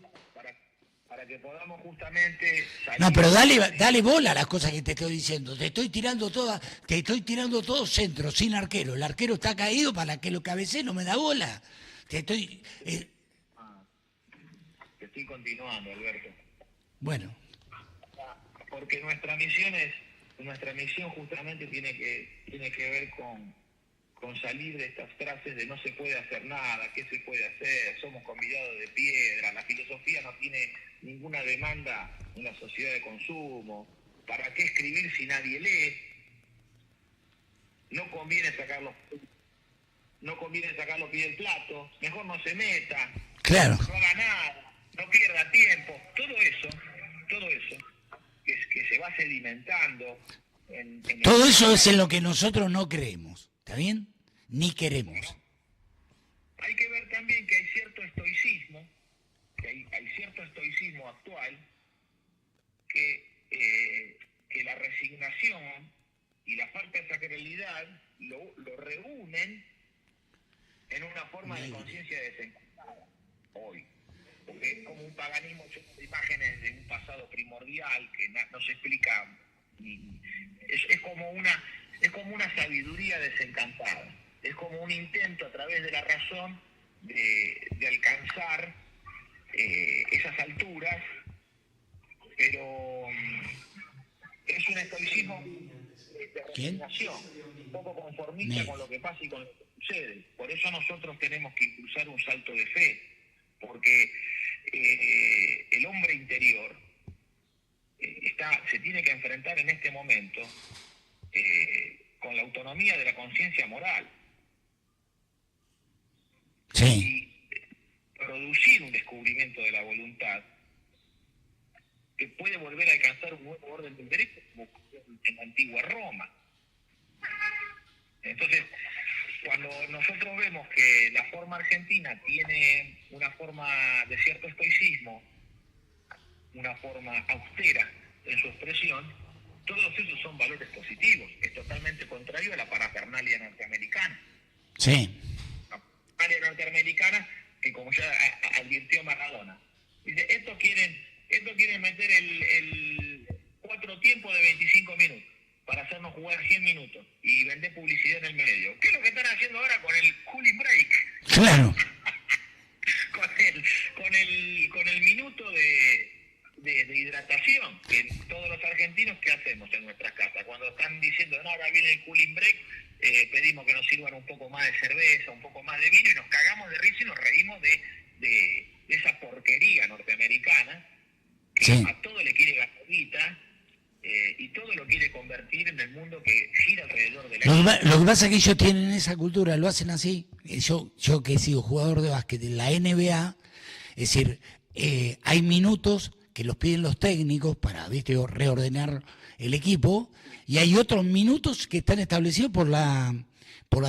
Para que podamos justamente salir. No, pero dale bola a las cosas que te estoy diciendo. Te estoy tirando todo centro, sin arquero. El arquero está caído para que lo cabecee, no me da bola. Te estoy continuando, Alberto. Bueno. Porque nuestra misión justamente tiene que ver con salir de estas frases de no se puede hacer nada, qué se puede hacer, somos convidados de piedra, la filosofía no tiene ninguna demanda en la sociedad de consumo, ¿para qué escribir si nadie lee? No conviene sacar los pies del plato, mejor no se meta, claro, no haga nada, no pierda tiempo, todo eso que se va sedimentando. Todo eso es en lo que nosotros no creemos, ¿está bien? Ni queremos. Hay que ver también que hay cierto estoicismo, actual, que la resignación y la falta de sacralidad lo reúnen en una forma de conciencia desencantada hoy. Porque es como un paganismo lleno de imágenes de un pasado primordial que no se explica. Es como una sabiduría desencantada. Es como un intento a través de la razón de alcanzar esas alturas, pero es un estoicismo de resignación, un poco conformista con lo que pasa y con lo que sucede. Por eso nosotros tenemos que impulsar un salto de fe, porque el hombre interior se tiene que enfrentar en este momento con la autonomía de la conciencia moral. Sí. Y producir un descubrimiento de la voluntad que puede volver a alcanzar un nuevo orden del derecho como en la antigua Roma. Entonces, cuando nosotros vemos que la forma argentina tiene una forma de cierto estoicismo, una forma austera en su expresión, todos esos son valores positivos. Es totalmente contrario a la parafernalia norteamericana. Sí. La parafernalia norteamericana, que como ya advirtió Maradona, dice, estos quieren meter el 4 tiempos de 25 minutos para hacernos jugar 100 minutos y vender publicidad en el medio. ¿Qué es lo que están haciendo ahora con el cooling break? Claro. con el minuto de hidratación, que todos los argentinos, ¿qué hacemos en nuestras casas? Cuando están diciendo, no, ahora viene el cooling break, pedimos que nos sirvan un poco más de cerveza, un poco más de vino, y nos cagamos de risa y nos reímos de esa porquería norteamericana, que sí, a todo le quiere gasolita, y todo lo quiere convertir en el mundo que gira alrededor de la... Lo que pasa es que ellos tienen esa cultura, lo hacen así. Yo que he sido jugador de básquet en la NBA, es decir, hay minutos que los piden los técnicos para, ¿viste?, reordenar el equipo, y hay otros minutos que están establecidos por la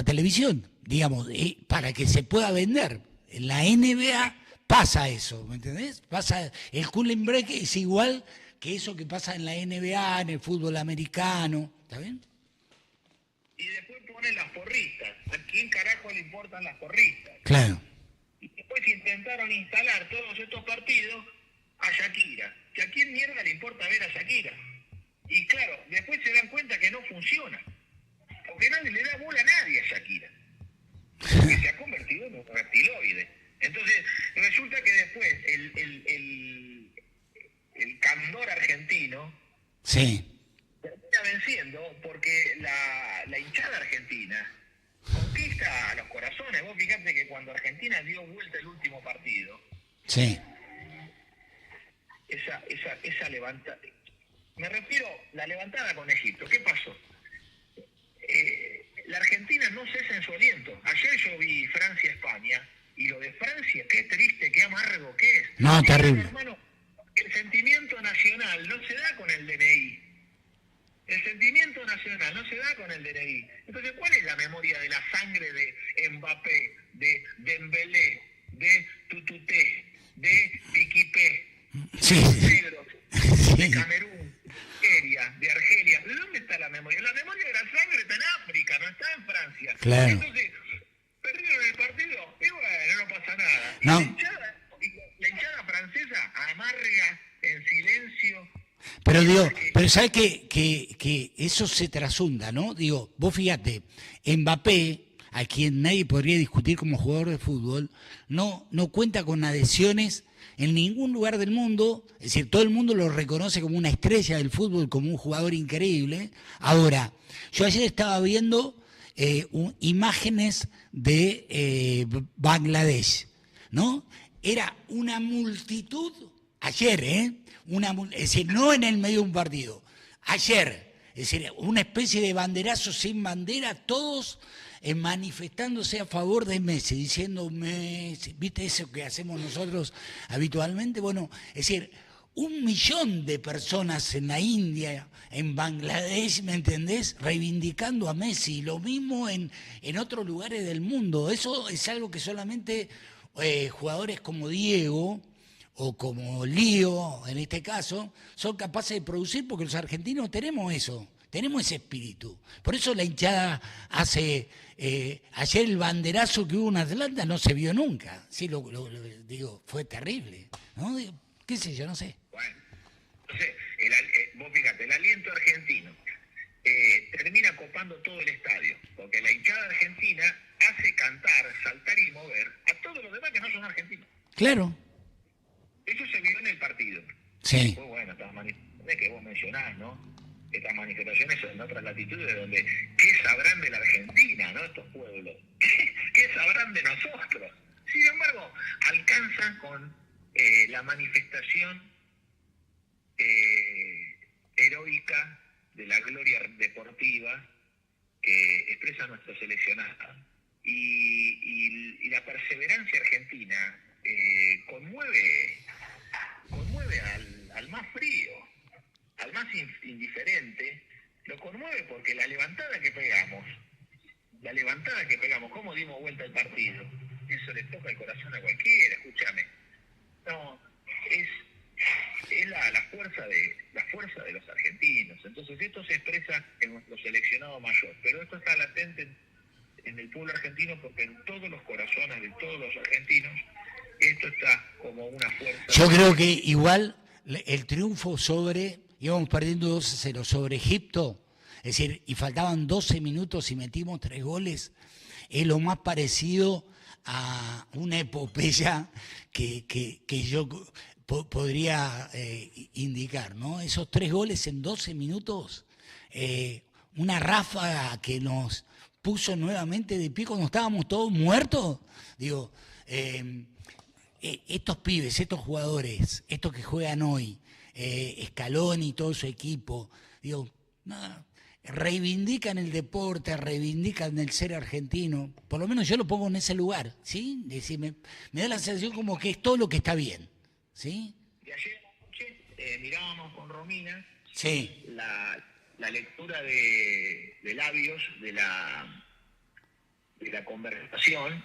televisión, digamos, para que se pueda vender. En la NBA pasa eso, ¿me entendés? Pasa, el cooling break es igual que eso que pasa en la NBA, en el fútbol americano, ¿está bien? Y después ponen las porristas. ¿A quién carajo le importan las porristas? Claro. Y después intentaron instalar todos estos partidos a Shakira. ¿Que a quién mierda le importa ver a Shakira? Y claro, después se dan cuenta que no funciona. Porque nadie le da bola a nadie a Shakira. Porque se ha convertido en un reptiloide. Entonces, resulta que después el candor argentino sí, termina venciendo porque la hinchada argentina conquista los corazones. Vos fijate que cuando Argentina dio vuelta el último partido, sí, esa levantada, me refiero la levantada con Egipto, ¿qué pasó? la Argentina no cesa en su aliento. Ayer yo vi Francia-España, y lo de Francia, qué triste, qué amargo que es. No, Y terrible. hermano, el sentimiento nacional no se da con el DNI. El sentimiento nacional no se da con el DNI. Entonces, ¿cuál es la memoria de la sangre de Mbappé, de Dembélé, de Tututé, de Piquipé, Sí. de Pedro, Sí. de Camerún, de Nigeria, de Argelia? ¿De dónde está la memoria? La memoria de la sangre está en África, no está en Francia. Claro. Entonces, perdieron el partido y bueno, no pasa nada. Y No. la hinchada francesa amarga, en silencio. Pero digo, pero ¿sabes que eso se trasunda, ¿no? Digo, vos fíjate, Mbappé, a quien nadie podría discutir como jugador de fútbol, no cuenta con adhesiones en ningún lugar del mundo, es decir, todo el mundo lo reconoce como una estrella del fútbol, como un jugador increíble. Ahora, yo ayer estaba viendo imágenes de Bangladesh, ¿no? Era una multitud, ayer, es decir, no en el medio de un partido, ayer, es decir, una especie de banderazo sin bandera, todos manifestándose a favor de Messi, diciendo Messi, ¿viste eso que hacemos nosotros habitualmente? Bueno, es decir, 1 millón de personas en la India, en Bangladesh, ¿me entendés? Reivindicando a Messi, lo mismo en otros lugares del mundo. Eso es algo que solamente jugadores como Diego o como Lío, en este caso, son capaces de producir, porque los argentinos tenemos eso, tenemos ese espíritu. Por eso la hinchada hace... ayer el banderazo que hubo en Atlanta no se vio nunca. Sí, digo, fue terrible, ¿no? Digo, qué sé yo, no sé. Bueno, entonces, vos fíjate, el aliento argentino termina copando todo el estadio, porque la hinchada argentina hace cantar, saltar y mover a todos los demás que no son argentinos. Claro. Eso se vio en el partido. Sí. Pues bueno, estas manifestaciones que vos mencionás, ¿no? Estas manifestaciones son en otras latitudes donde, ¿qué sabrán de la Argentina, no? Estos pueblos. ¿Qué sabrán de nosotros? Sin embargo, alcanzan con la manifestación heroica de la gloria deportiva que expresa nuestro seleccionado. Y la perseverancia argentina conmueve al más frío, al más indiferente, lo conmueve porque la levantada que pegamos, cómo dimos vuelta al partido, eso le toca el corazón a cualquiera, escúchame. No, es la fuerza de los argentinos. Entonces esto se expresa en nuestro seleccionado mayor, pero esto está latente en el pueblo argentino, porque en todos los corazones de todos los argentinos esto está como una fuerza. Yo creo que igual el triunfo íbamos perdiendo 2-0 sobre Egipto, es decir, y faltaban 12 minutos y metimos 3 goles, es lo más parecido a una epopeya que yo podría indicar, ¿no? Esos 3 goles en 12 minutos, una ráfaga que nos puso nuevamente de pie cuando estábamos todos muertos. Digo, estos pibes, estos jugadores, estos que juegan hoy, Scaloni y todo su equipo, digo, nada, reivindican el deporte, reivindican el ser argentino. Por lo menos yo lo pongo en ese lugar, ¿sí? Me da la sensación como que es todo lo que está bien, ¿sí? Y ayer anoche mirábamos con Romina, sí, la lectura de labios de la conversación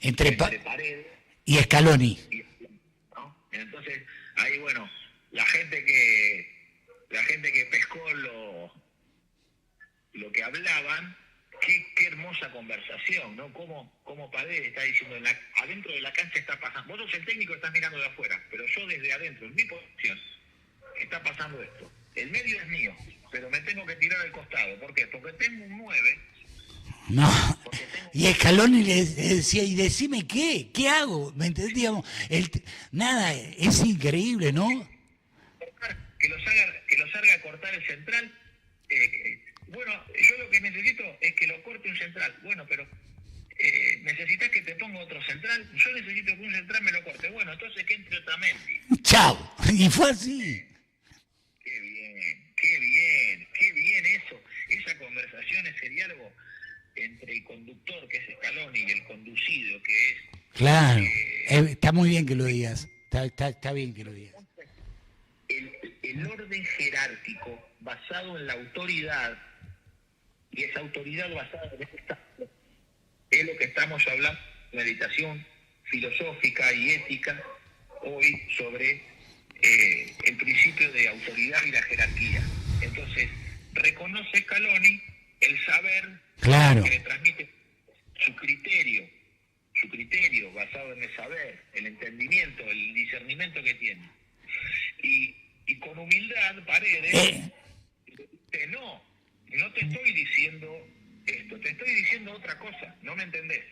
entre Paredes y Scaloni. ¿no? Entonces, ahí bueno, la gente que pescó lo que hablaban, qué hermosa conversación, ¿no? Cómo Paredes está diciendo, adentro de la cancha está pasando, vos sos el técnico, estás mirando de afuera, pero yo desde adentro, en mi posición, está pasando esto. El medio es mío, pero me tengo que tirar al costado. ¿Por qué? Porque tengo un 9. No, y Scaloni le decía, y decime qué hago, ¿me entendés? Digamos, nada, es increíble, ¿no? Que los haga cortar el central. Bueno, yo lo que necesito es que lo corte un central. Bueno, pero necesitas que te ponga otro central. Yo necesito que un central me lo corte. Bueno, entonces que entre Otamendi. Chao, y fue así. Qué bien eso. Esa conversación, ese diálogo conductor, que es Scaloni, y el conducido, que es... Claro, está muy bien que lo digas, está bien que lo digas. El orden jerárquico basado en la autoridad, y esa autoridad basada en este estado, es lo que estamos hablando de meditación filosófica y ética hoy sobre el principio de autoridad y la jerarquía. Entonces, reconoce Scaloni el saber, claro, que le transmite su criterio basado en el saber, el entendimiento, el discernimiento que tiene. Y con humildad, Paredes, no te estoy diciendo esto, te estoy diciendo otra cosa, ¿no me entendés?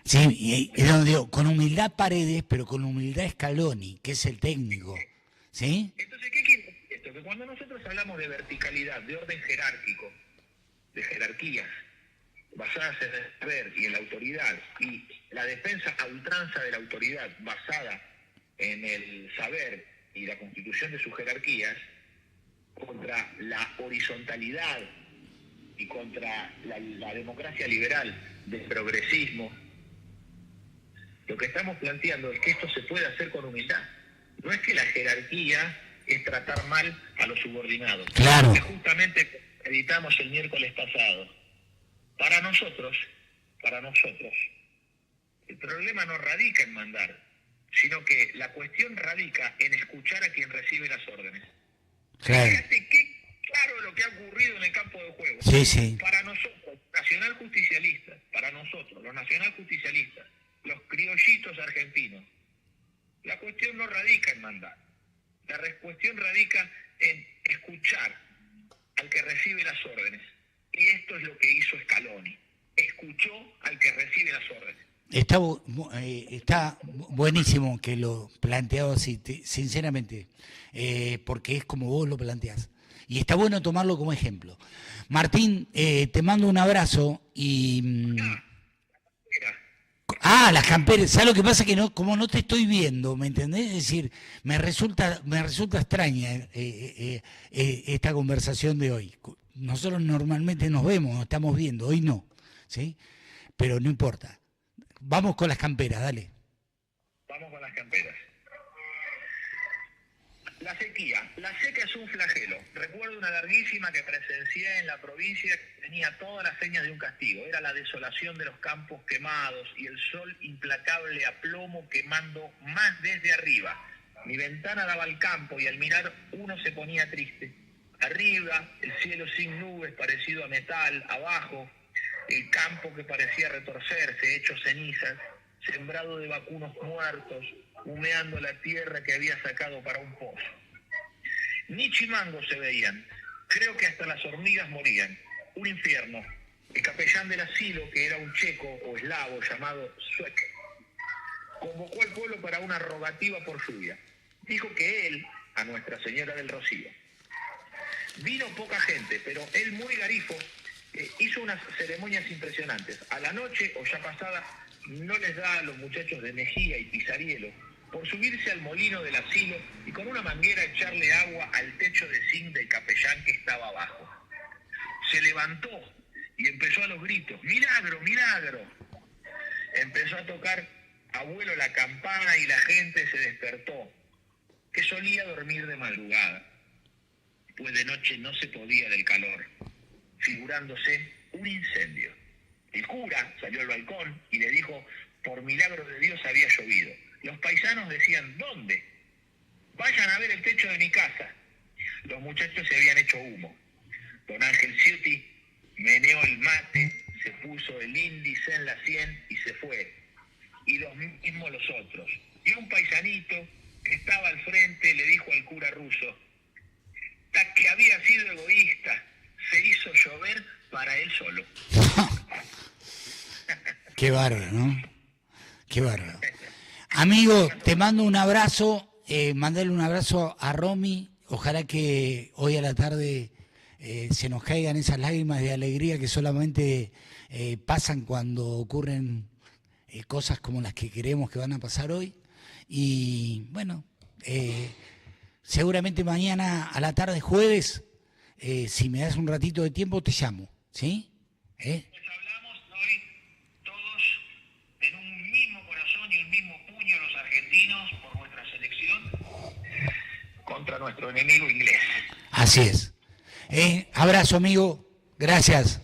Sí, y donde digo, con humildad Paredes, pero con humildad Scaloni, que es el técnico, ¿sí? Entonces, ¿qué quiere decir esto? Que cuando nosotros hablamos de verticalidad, de orden jerárquico, de jerarquías basadas en el saber y en la autoridad, y la defensa a ultranza de la autoridad basada en el saber y la constitución de sus jerarquías, contra la horizontalidad y contra la democracia liberal del progresismo, lo que estamos planteando es que esto se puede hacer con humildad. No es que la jerarquía es tratar mal a los subordinados. Claro. Que justamente editamos el miércoles pasado. Para nosotros, el problema no radica en mandar, sino que la cuestión radica en escuchar a quien recibe las órdenes. Claro. Fíjate qué claro lo que ha ocurrido en el campo de juego. Sí, sí. Para nosotros, nacionaljusticialistas, los criollitos argentinos, la cuestión no radica en mandar. La cuestión radica en escuchar al que recibe las órdenes. Y esto es lo que hizo Scaloni. Escuchó al que recibe las órdenes. Está buenísimo que lo planteado así, sinceramente, porque es como vos lo planteás. Y está bueno tomarlo como ejemplo. Martín, te mando un abrazo y... las camperas. ¿Sabes lo que pasa? Que no, como no te estoy viendo, ¿me entendés? Es decir, me resulta extraña esta conversación de hoy. Nosotros normalmente nos vemos, nos estamos viendo, hoy no, ¿sí? Pero no importa. Vamos con las camperas, dale. Vamos con las camperas. La sequía. La seca es un flagelo. Recuerdo una larguísima que presencié en la provincia que tenía todas las señas de un castigo. Era la desolación de los campos quemados y el sol implacable a plomo quemando más desde arriba. Mi ventana daba al campo y al mirar uno se ponía triste. Arriba, el cielo sin nubes parecido a metal. Abajo, el campo que parecía retorcerse, hecho cenizas, sembrado de vacunos muertos, humeando la tierra que había sacado para un pozo. Ni chimangos se veían, creo que hasta las hormigas morían. Un infierno. El capellán del asilo, que era un checo o eslavo llamado Suek, convocó al pueblo para una rogativa por lluvia. Dijo que él, a Nuestra Señora del Rocío. Vino poca gente, pero él, muy garifo, hizo unas ceremonias impresionantes. A la noche, o ya pasada, no les da a los muchachos de Mejía y Pisarielo por subirse al molino del asilo y con una manguera echarle agua al techo de zinc del capellán que estaba abajo. Se levantó y empezó a los gritos: ¡milagro, milagro! Empezó a tocar abuelo la campana y la gente se despertó, que solía dormir de madrugada, pues de noche no se podía del calor, figurándose un incendio. El cura salió al balcón y le dijo: por milagro de Dios había llovido. Los paisanos decían: ¿dónde? Vayan a ver el techo de mi casa. Los muchachos se habían hecho humo. Don Ángel Ciuti meneó el mate, se puso el índice en la sien y se fue. Y los mismos los otros. Y un paisanito que estaba al frente le dijo al cura ruso que había sido egoísta, se hizo llover para él solo. Qué bárbaro, ¿no? Qué bárbaro. Amigo, te mando un abrazo, mandale un abrazo a Romy, ojalá que hoy a la tarde se nos caigan esas lágrimas de alegría que solamente pasan cuando ocurren cosas como las que creemos que van a pasar hoy. Y bueno, seguramente mañana a la tarde, jueves, si me das un ratito de tiempo, te llamo, ¿sí? Pues hablamos hoy contra nuestro enemigo inglés. Así es. Abrazo, amigo. Gracias.